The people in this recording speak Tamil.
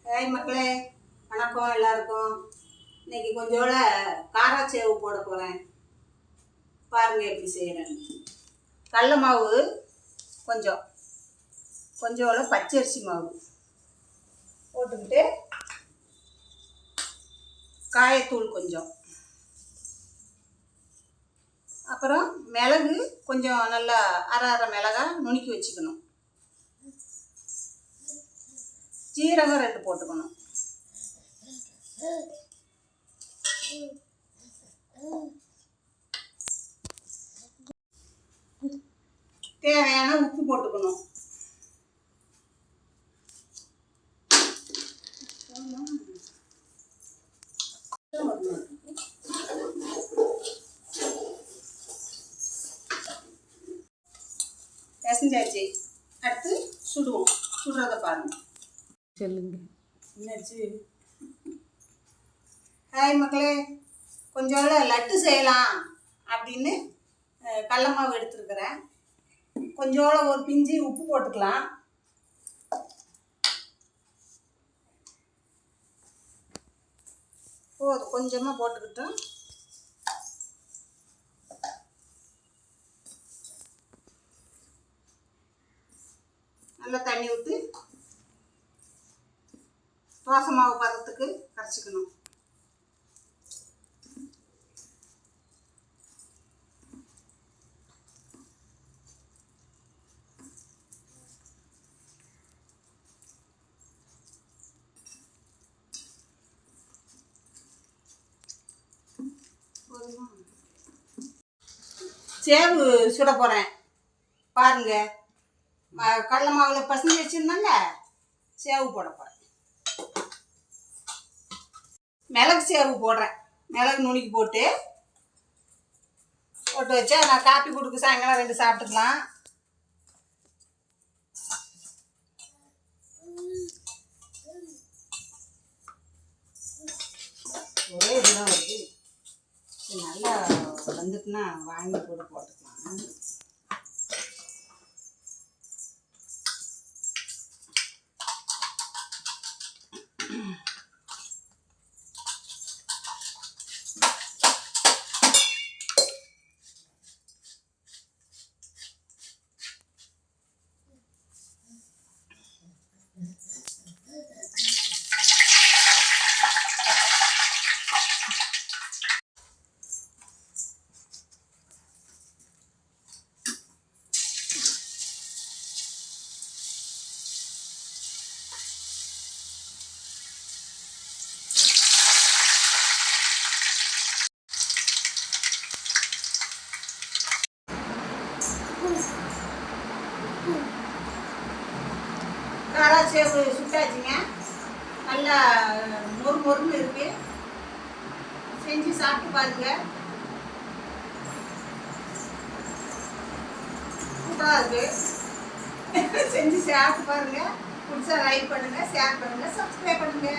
ஹாய் மக்களே, வணக்கம் எல்லாருக்கும். இன்னைக்கு கொஞ்சோட காராச்சேவு போட போகிறேன். பாருங்கள் எப்படி செய்கிறேன்னு. கடல மாவு கொஞ்சோட பச்சரிசி மாவு போட்டுக்கிட்டு காயத்தூள் கொஞ்சம், அப்புறம் மிளகு கொஞ்சம் நல்லா அரை மிளகா நுணுக்கி வச்சுக்கணும். ஜீரகம் 2 போட்டுக்கணும். தேவையான உப்பு போட்டுக்கணும். பிசைஞ்சாச்சு. அடுத்து சுடுவோம். சுடுறதை பாருங்க. சொல்லுங்க என்னாச்சு? ஹாய் மக்களே, கொஞ்சோட லட்டு செய்யலாம் அப்படின்னு கடல மாவு எடுத்துருக்கிறேன். கொஞ்சோட ஒரு பிஞ்சு உப்பு போட்டுக்கலாம். போதும், கொஞ்சமாக போட்டுக்கிட்டோம். நல்லா தண்ணி ஊற்றி தோசை மாவு பதத்துக்கு கரைச்சிக்கணும். சேவு சுட போகிறேன் பாருங்க. கடல மாவில் பசங்க வச்சுருந்தாங்க, சேவு போட போகிறேன். மிளகு சேவு போடுறேன். மிளகு நுணுக்கி போட்டு வச்சா நான் காப்பி கொடுக்க சாயங்காலம் 2 சாப்பிட்டுக்கலாம். ஒரே இதுதான் வருது. நல்லா வந்துட்டுனா வாங்கி போட்டுக்கலாம். காராச்சேவு சுட்டாச்சுங்க. நல்லா மொறுன்னு இருக்கு. செஞ்சு சாப்பிட்டு பாருங்க. சூப்பராக இருக்கு. செஞ்சு சாப்பிட்டு பாருங்க. பிடிச்சா லைக் பண்ணுங்க, ஷேர் பண்ணுங்க, சப்ஸ்கிரைப் பண்ணுங்க.